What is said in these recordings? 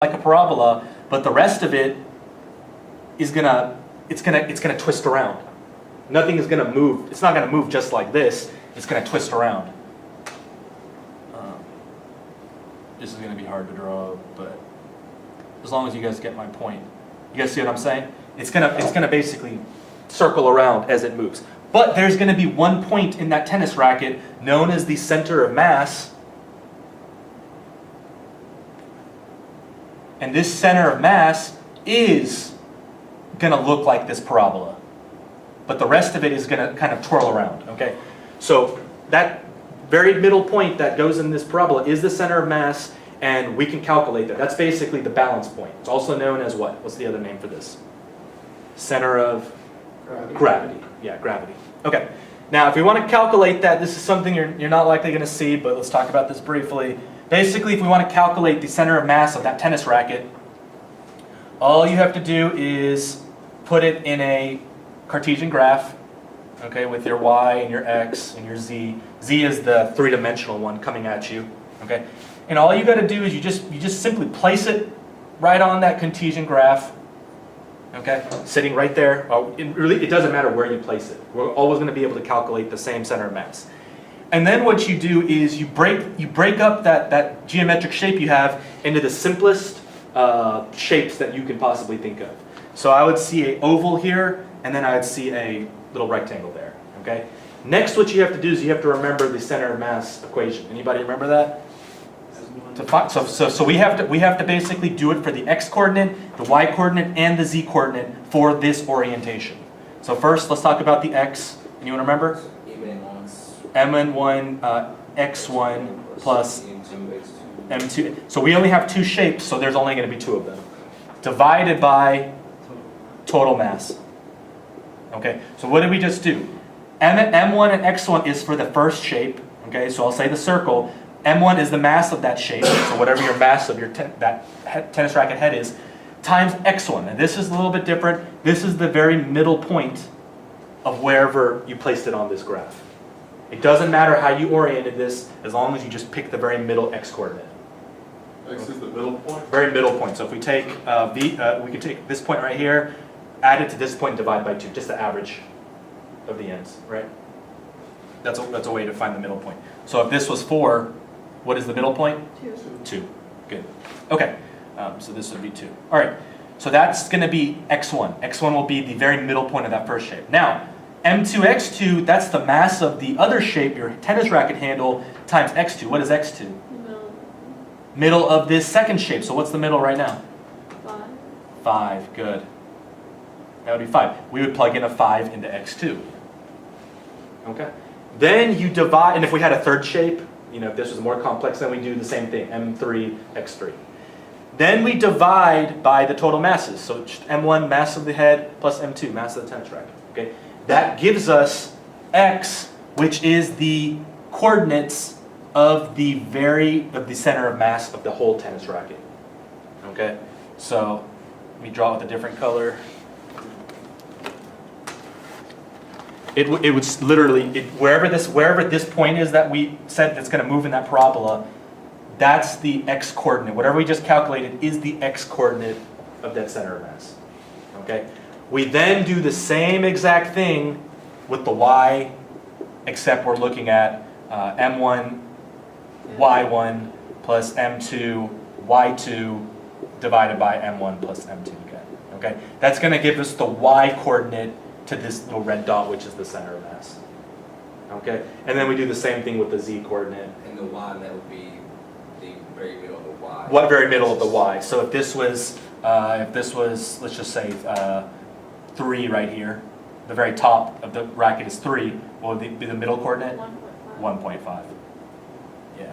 like a parabola, but the rest of it is it's gonna twist around. Nothing is gonna move. It's not gonna move just like this. It's gonna twist around. This is gonna be hard to draw, but as long as you guys get my point, you guys see what I'm saying? It's gonna basically circle around as it moves. But there's gonna be one point in that tennis racket known as the center of mass. And this center of mass is going to look like this parabola. But the rest of it is going to kind of twirl around, okay? So that very middle point that goes in this parabola is the center of mass, and we can calculate that. That's basically the balance point. It's also known as what? What's the other name for this? Center of gravity. Yeah, gravity. Okay. Now, if we want to calculate that, this is something you're not likely going to see, but let's talk about this briefly. Basically, if we want to calculate the center of mass of that tennis racket, all you have to do is put it in a Cartesian graph, okay, with your y and your x and your z. Z is the three-dimensional one coming at you, okay? And all you got to do is you just simply place it right on that Cartesian graph, okay, sitting right there. It doesn't matter where you place it. We're always going to be able to calculate the same center of mass. And then what you do is you break up that geometric shape you have into the simplest shapes that you can possibly think of. So I would see an oval here, and then I would see a little rectangle there. Okay. Next, what you have to do is you have to remember the center of mass equation. Anybody remember that? So we have to basically do it for the x-coordinate, the y-coordinate, and the z-coordinate for this orientation. So first, let's talk about the x. Anyone remember? m1 x1 plus m2. So we only have two shapes, so there's only going to be two of them. Divided by total mass. Okay, so what did we just do? M1 and x1 is for the first shape. Okay, so I'll say the circle. M1 is the mass of that shape, so whatever your mass of your tennis racket head is, times x1. And this is a little bit different. This is the very middle point of wherever you placed it on this graph. It doesn't matter how you oriented this, as long as you just pick the very middle x-coordinate. X is the middle point? Very middle point. So if we take we could take this point right here, add it to this point, and divide by 2, just the average of the ends, right? That's a way to find the middle point. So if this was 4, what is the middle point? 2. Good. Okay. So this would be 2. All right. So that's going to be x1. x1 will be the very middle point of that first shape. Now, m2, x2, that's the mass of the other shape, your tennis racket handle, times x2. What is x2? Middle of this second shape. So what's the middle right now? 5. 5. Good. That would be 5. We would plug in a 5 into x2. Okay. Then you divide, and if we had a third shape, if this was more complex, then we do the same thing, m3, x3. Then we divide by the total masses. So m1, mass of the head, plus m2, mass of the tennis racket. Okay. That gives us x, which is the coordinates of the center of mass of the whole tennis racket. Okay, so let me draw it with a different color. It would literally wherever this point is that we said that's going to move in that parabola, that's the x coordinate. Whatever we just calculated is the x coordinate of that center of mass. Okay. We then do the same exact thing with the y, except we're looking at m1, y1 plus m2, y2 divided by m1 plus m2 again. Okay? That's going to give us the y coordinate to this little red dot, which is the center of mass. Okay? And then we do the same thing with the z coordinate. And the y, that would be the very middle of the y. What very middle of the y? So if this was, let's just say 3 right here, the very top of the racket is 3. What would be the middle coordinate? 1.5. Yeah.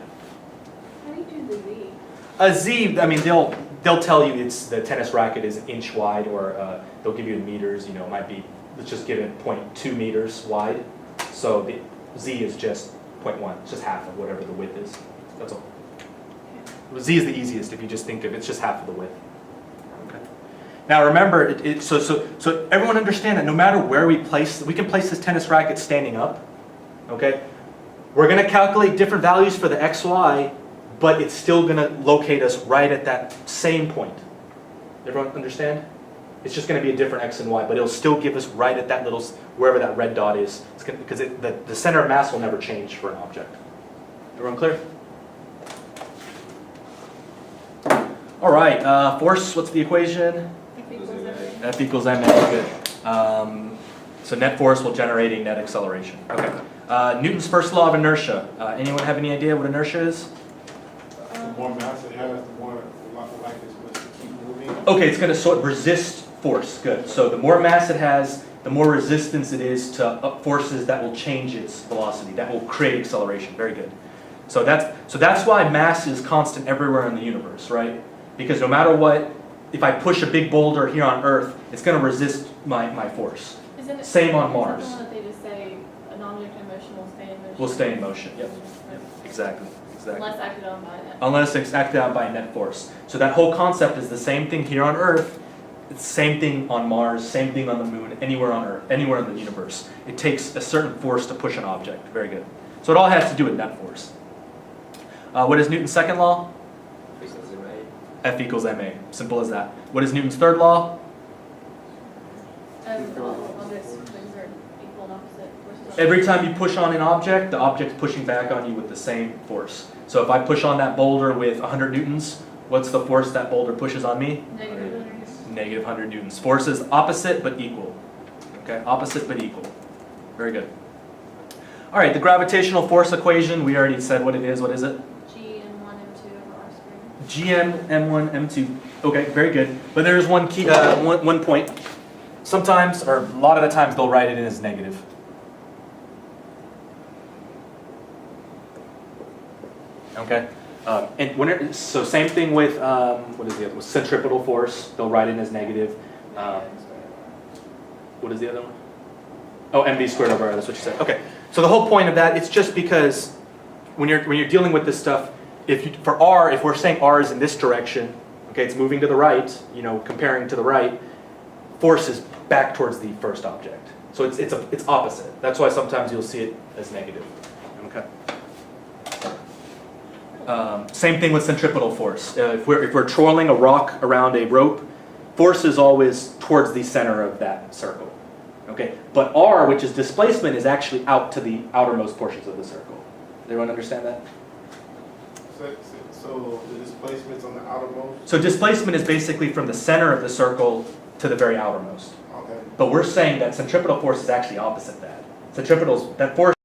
How do you do the V? A z, I mean, they'll tell you it's the tennis racket is an inch wide, or they'll give you in meters. It might be, let's just give it 0.2 meters wide. So the z is just 0.1. It's just half of whatever the width is. That's all. Z is the easiest if you just think of it's just half of the width. Okay. Now remember, so everyone understand that no matter where we can place this tennis racket standing up. Okay. We're going to calculate different values for the x, y, but it's still gonna locate us right at that same point. Everyone understand? It's just gonna be a different x and y, but it'll still give us right at that little, wherever that red dot is. It's gonna, because the center of mass will never change for an object. Everyone clear? All right, force, what's the equation? F equals MA. F equals ma, good. So net force will generate a net acceleration. Okay. Newton's first law of inertia. Anyone have any idea what inertia is? The more mass it has, the more like it's supposed to keep moving. Okay, it's going to sort of resist force. Good. So the more mass it has, the more resistance it is to forces that will change its velocity, that will create acceleration. Very good. So that's why mass is constant everywhere in the universe, right? Because no matter what, if I push a big boulder here on Earth, it's going to resist my force. Isn't it? Same on Isn't Mars. the one that they just say an object in motion will stay in motion? Will stay in motion. Yep. Exactly. Unless acted on by that. Unless it's acted out by a net force. So that whole concept is the same thing here on Earth. It's the same thing on Mars, same thing on the moon, anywhere on Earth, anywhere in the universe. It takes a certain force to push an object. Very good. So it all has to do with net force. What is Newton's second law? Equals MA. F equals ma. Simple as that. What is Newton's third law? All objects things are equal and opposite forces. Every time you push on an object, the object's pushing back on you with the same force. So if I push on that boulder with 100 newtons, what's the force that boulder pushes on me? Negative 100. Negative 100 newtons. Force is opposite but equal. Okay, opposite but equal. Very good. All right, the gravitational force equation, we already said what it is. What is it? G and 1 and 2 over R squared. GM, M1, M2. Okay, very good. But there's one key, one point. Sometimes, or a lot of the times, they'll write it in as negative. Okay, so same thing with what is the other one? Centripetal force. They'll write it as negative. What is the other one? Oh, mv squared over r. That's what you said. Okay, so the whole point of that, it's just because when you're dealing with this stuff, for r, if we're saying r is in this direction, okay, it's moving to the right. You know, comparing to the right, force is back towards the first object. So it's opposite. That's why sometimes you'll see it as negative. Okay. Same thing with centripetal force. If we're twirling a rock around a rope, force is always towards the center of that circle. Okay, but r, which is displacement, is actually out to the outermost portions of the circle. Does everyone understand that? So the displacement's on the outermost? So displacement is basically from the center of the circle to the very outermost. Okay. But we're saying that centripetal force is actually opposite that. That force